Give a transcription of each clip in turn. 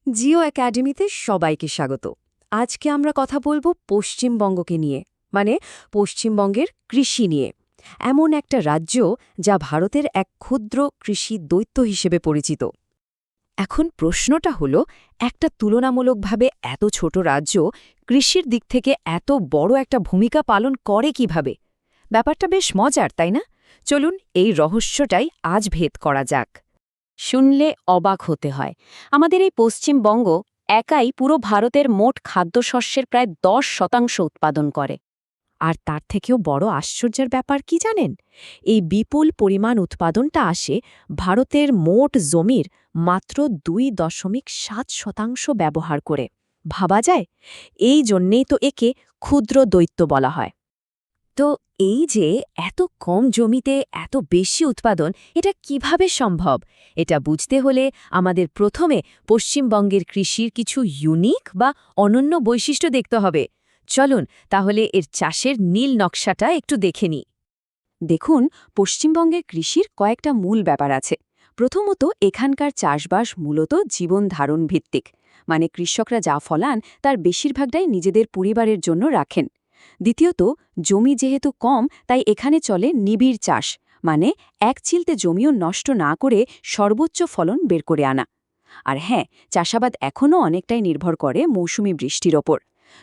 জিও একাডেমিতে সবাইকে স্বাগত। আজকে আমরা কথা বলবো পশ্চিমবঙ্গকে নিয়ে, মানে পশ্চিমবঙ্গের কৃষি নিয়ে। এমন একটা রাজ্য যা ভারতের এক ক্ষুদ্র কৃষি দৈত্য হিসেবে পরিচিত। এখন প্রশ্নটা হলো, একটা তুলনামূলকভাবে এত ছোট রাজ্য কৃষির দিক থেকে এত বড় একটা ভূমিকা পালন করে কিভাবে? ব্যাপারটা বেশ মজার, তাই না? চলুন এই রহস্যটাই আজ ভেদ করা যাক। শুনলে অবাক হতে হয়। আমাদের এই পশ্চিমবঙ্গ একাই পুরো ভারতের মোট খাদ্যশস্যের প্রায় 10% উৎপাদন করে। আর তার থেকেও বড় আশ্চর্যের ব্যাপার কি জানেন? এই বিপুল পরিমাণ উৎপাদনটা আসে ভারতের মোট জমির মাত্র 2.7% ব্যবহার করে। ভাবা যায়? এই জন্যেই তো একে ক্ষুদ্র দৈত্য বলা হয়। তো এই যে এত কম জমিতে এত বেশি উৎপাদন, এটা কিভাবে সম্ভব? এটা বুঝতে হলে আমাদের প্রথমে পশ্চিমবঙ্গের কৃষির কিছু ইউনিক বা অনন্য বৈশিষ্ট্য দেখতে হবে। চলুন তাহলে এর চাষের নীল নকশাটা একটু দেখে নিই। দেখুন, পশ্চিমবঙ্গের কৃষির কয়েকটা মূল ব্যাপার আছে। প্রথমত, এখানকার চাষবাস মূলত জীবন ধারণ ভিত্তিক, মানে কৃষকরা যা ফলান তার বেশিরভাগটাই নিজেদের পরিবারের জন্য রাখেন। দ্বিতীয়ত, জমি যেহেতু কম তাই এখানে চলে নিবিড় চাষ, মানে এক চিলতে জমিও নষ্ট না করে সর্বোচ্চ ফলন বের করে আনা। আর হ্যাঁ, চাষাবাদ এখনও অনেকটাই নির্ভর করে মৌসুমি বৃষ্টির ওপর।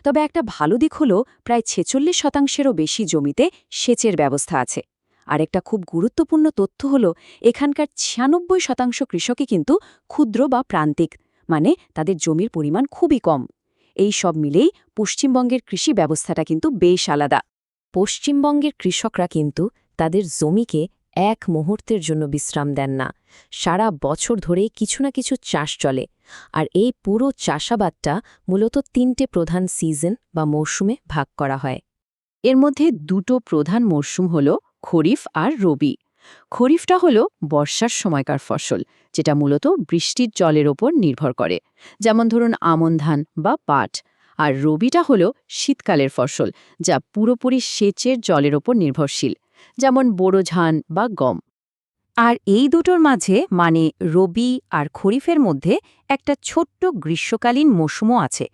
তবে একটা ভালো দিক হল প্রায় 46%-এরও বেশি জমিতে সেচের ব্যবস্থা আছে। আরেকটা খুব গুরুত্বপূর্ণ তথ্য হল এখানকার 96% কৃষকই কিন্তু ক্ষুদ্র বা প্রান্তিক, মানে তাদের জমির পরিমাণ খুবই কম। এই সব মিলেই পশ্চিমবঙ্গের কৃষি ব্যবস্থাটা কিন্তু বেশ আলাদা। পশ্চিমবঙ্গের কৃষকরা কিন্তু তাদের জমিকে এক মুহূর্তের জন্য বিশ্রাম দেন না। সারা বছর ধরে কিছু না কিছু চাষ চলে। আর এই পুরো চাষাবাদটা মূলত 3টে প্রধান সিজন বা মৌসুমে ভাগ করা হয়। এর মধ্যে দুটো প্রধান মরশুম হল খরিফ আর রবি। খরিফটা হল বর্ষার সময়কার ফসল, যেটা মূলত বৃষ্টির জলের ওপর নির্ভর করে, যেমন ধরুন আমন ধান বা পাট। আর রবিটা হল শীতকালের ফসল, যা পুরোপুরি সেচের জলের ওপর নির্ভরশীল, যেমন বোরো ধান বা গম। আর এই দুটোর মাঝে, মানে রবি আর খরিফের মধ্যে, একটা ছোট্ট গ্রীষ্মকালীন মৌসুমও আছে।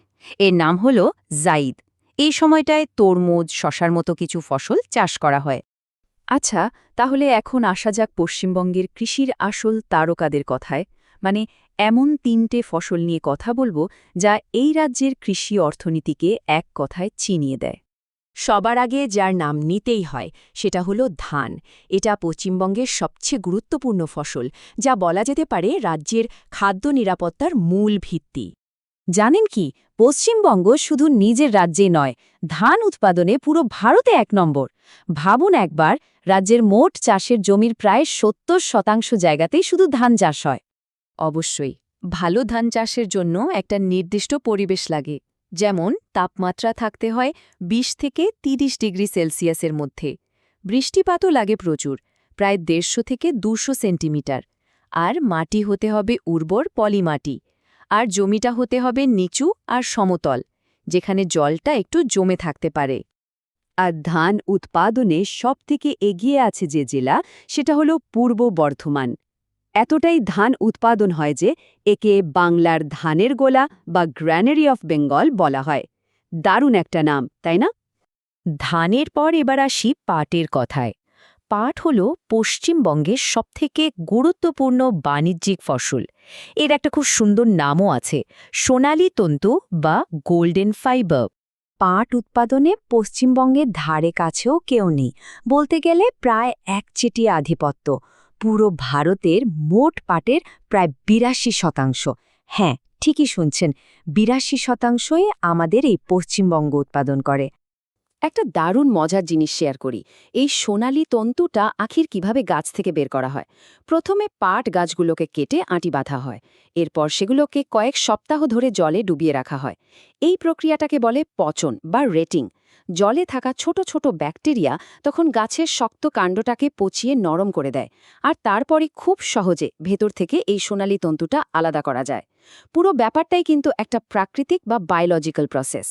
এর নাম হল জাইদ। এই সময়টায় তরমুজ, শশার মতো কিছু ফসল চাষ করা হয়। আচ্ছা, তাহলে এখন আসা যাক পশ্চিমবঙ্গের কৃষির আসল তারকাদের কথায়। মানে এমন 3টে ফসল নিয়ে কথা বলবো যা এই রাজ্যের কৃষি অর্থনীতিকে এক কথায় চিনিয়ে দেয়। সবার আগে যার নাম নিতেই হয় সেটা হলো ধান। এটা পশ্চিমবঙ্গের সবচেয়ে গুরুত্বপূর্ণ ফসল, যা বলা যেতে পারে রাজ্যের খাদ্য নিরাপত্তার মূল ভিত্তি। জানেন কি, পশ্চিমবঙ্গ শুধু নিজের রাজ্যে নয়, ধান উৎপাদনে পুরো ভারতে 1 নম্বর। ভাবুন একবার, রাজ্যের মোট চাষের জমির প্রায় 70% জায়গাতেই শুধু ধান চাষ হয়। অবশ্যই, ভালো ধান চাষের জন্য একটা নির্দিষ্ট পরিবেশ লাগে। যেমন তাপমাত্রা থাকতে হয় 20 থেকে 30 ডিগ্রি সেলসিয়াসের মধ্যে। বৃষ্টিপাতও লাগে প্রচুর, প্রায় 150 থেকে 200 সেন্টিমিটার। আর মাটি হতে হবে উর্বর পলিমাটি। আর জমিটা হতে হবে নিচু আর সমতল, যেখানে জলটা একটু জমে থাকতে পারে। আর ধান উৎপাদনে সবথেকে এগিয়ে আছে যে জেলা, সেটা হলো পূর্ব বর্ধমান। এতটাই ধান উৎপাদন হয় যে একে বাংলার ধানের গোলা বা গ্র্যানারি অফ বেঙ্গল বলা হয়। দারুণ একটা নাম, তাই না? ধানের পর এবার আসি পাটের কথায়। পাট হল পশ্চিমবঙ্গের সবথেকে গুরুত্বপূর্ণ বাণিজ্যিক ফসল। এর একটা খুব সুন্দর নামও আছে, সোনালী তন্তু বা গোল্ডেন ফাইবার। পাট উৎপাদনে পশ্চিমবঙ্গের ধারে কাছেও কেউ নেই, বলতে গেলে প্রায় একচেটিয়া আধিপত্য। পুরো ভারতের মোট পাটের প্রায় 82%। হ্যাঁ, ঠিকই শুনছেন, 82%ই আমাদের এই পশ্চিমবঙ্গ উৎপাদন করে। একটা দারুণ মজার জিনিস শেয়ার করি। এই সোনালী তন্তুটা আখির কিভাবে গাছ থেকে বের করা হয়। প্রথমে পাট গাছগুলোকে কেটে আঁটি বাঁধা হয়। এরপর সেগুলোকে কয়েক সপ্তাহ ধরে জলে ডুবিয়ে রাখা হয়। এই প্রক্রিয়াটাকে বলে পচন বা রেটিং। জলে থাকা ছোট ছোট ব্যাকটেরিয়া তখন গাছের শক্ত কাণ্ডটাকে পচিয়ে নরম করে দেয়। আর তারপরই খুব সহজে ভেতর থেকে এই সোনালী তন্তুটা আলাদা করা যায়। পুরো ব্যাপারটাই কিন্তু একটা প্রাকৃতিক বা বায়োলজিক্যাল প্রসেস।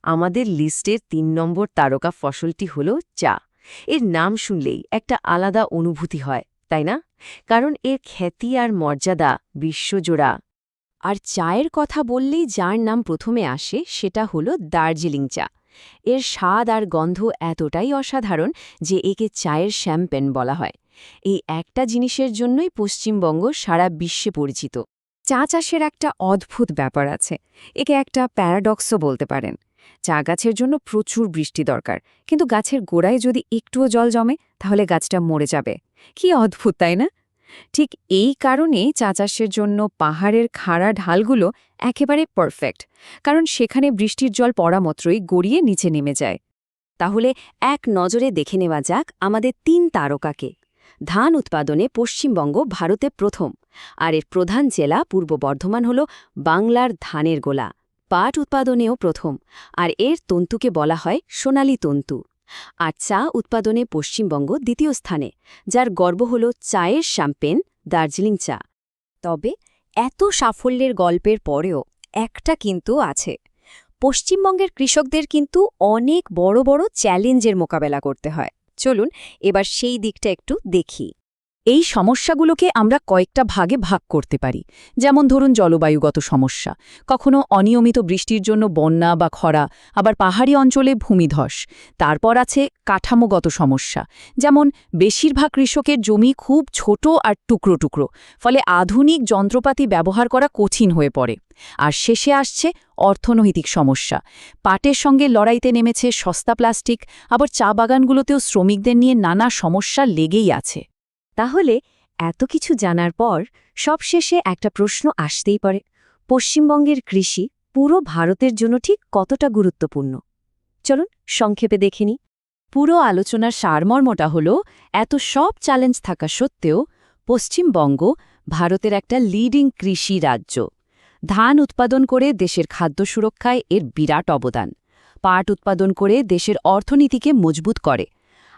আমাদের লিস্টের 3 নম্বর তারকা ফসলটি হল চা। এর নাম শুনলেই একটা আলাদা অনুভূতি হয়, তাই না? কারণ এর খ্যাতি আর মর্যাদা বিশ্বজোড়া। আর চায়ের কথা বললেই যার নাম প্রথমে আসে সেটা হলো দার্জিলিং চা। এর স্বাদ আর গন্ধ এতটাই অসাধারণ যে একে চায়ের শ্যাম্পেন বলা হয়। এই একটা জিনিসের জন্যই পশ্চিমবঙ্গ সারা বিশ্বে পরিচিত। চা চাষের একটা অদ্ভুত ব্যাপার আছে, একে একটা প্যারাডক্সও বলতে পারেন। চা গাছের জন্য প্রচুর বৃষ্টি দরকার, কিন্তু গাছের গোড়ায় যদি একটুও জল জমে তাহলে গাছটা মরে যাবে। কি অদ্ভুত, তাই না? ঠিক এই কারণে চা চাষের জন্য পাহাড়ের খাড়া ঢালগুলো একেবারে পারফেক্ট, কারণ সেখানে বৃষ্টির জল পড়া মাত্রই গড়িয়ে নিচে নেমে যায়। তাহলে এক নজরে দেখে নেওয়া যাক আমাদের ৩ তারকাকে। ধান উৎপাদনে পশ্চিমবঙ্গ ভারতে প্রথম, আর এর প্রধান জেলা পূর্ব বর্ধমান হল বাংলার ধানের গোলা। পাট উৎপাদনেও প্রথম, আর এর তন্তুকে বলা হয় সোনালী তন্তু। আর চা উৎপাদনে পশ্চিমবঙ্গ দ্বিতীয় স্থানে, যার গর্ব হল চায়ের শ্যাম্পেন দার্জিলিং চা। তবে এত সাফল্যের গল্পের পরেও একটা কিন্তু আছে। পশ্চিমবঙ্গের কৃষকদের কিন্তু অনেক বড় বড় চ্যালেঞ্জের মোকাবেলা করতে হয়। চলুন এবার সেই দিকটা একটু দেখি। এই সমস্যাগুলোকে আমরা কয়েকটা ভাগে ভাগ করতে পারি। যেমন ধরুন জলবায়ুগত সমস্যা, কখনো অনিয়মিত বৃষ্টির জন্য বন্যা বা খরা, আবার পাহাড়ি অঞ্চলে ভূমিধস। তারপর আছে কাঠামোগত সমস্যা, যেমন বেশিরভাগ কৃষকের জমি খুব ছোট আর টুকরো টুকরো, ফলে আধুনিক যন্ত্রপাতি ব্যবহার করা কঠিন হয়ে পড়ে। আর শেষে আসছে অর্থনৈতিক সমস্যা। পাটের সঙ্গে লড়াইতে নেমেছে সস্তা প্লাস্টিক, আবার চা বাগানগুলোতেও শ্রমিকদের নিয়ে নানা সমস্যা লেগেই আছে। তাহলে এত কিছু জানার পর সবশেষে একটা প্রশ্ন আসতেই পারে, পশ্চিমবঙ্গের কৃষি পুরো ভারতের জন্য ঠিক কতটা গুরুত্বপূর্ণ? চলুন সংক্ষেপে দেখে নিই। পুরো আলোচনার সারমর্মটা হল, এত সব চ্যালেঞ্জ থাকা সত্ত্বেও পশ্চিমবঙ্গ ভারতের একটা লিডিং কৃষি রাজ্য। ধান উৎপাদন করে দেশের খাদ্য সুরক্ষায় এর বিরাট অবদান। পাট উৎপাদন করে দেশের অর্থনীতিকে মজবুত করে।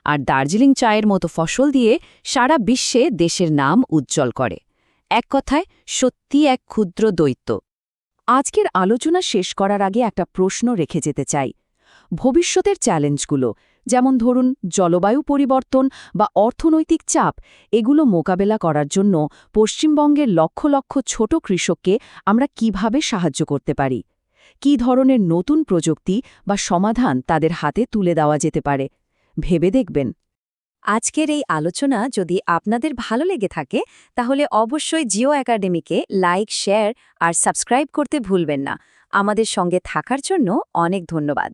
আর দার্জিলিং চায়ের মতো ফসল দিয়ে সারা বিশ্বে দেশের নাম উজ্জ্বল করে। এক কথায় সত্যি এক ক্ষুদ্র দৈত্য। আজকের আলোচনা শেষ করার আগে একটা প্রশ্ন রেখে যেতে চাই। ভবিষ্যতের চ্যালেঞ্জগুলো, যেমন ধরুন জলবায়ু পরিবর্তন বা অর্থনৈতিক চাপ, এগুলো মোকাবেলা করার জন্য পশ্চিমবঙ্গের লক্ষ লক্ষ ছোট কৃষককে আমরা কিভাবে সাহায্য করতে পারি? কী ধরনের নতুন প্রযুক্তি বা সমাধান তাদের হাতে তুলে দেওয়া যেতে পারে? ভেবে দেখবেন। আজকের এই আলোচনা যদি আপনাদের ভালো লেগে থাকে তাহলে অবশ্যই জিও একাডেমিকে লাইক, শেয়ার আর সাবস্ক্রাইব করতে ভুলবেন না। আমাদের সঙ্গে থাকার জন্য অনেক ধন্যবাদ।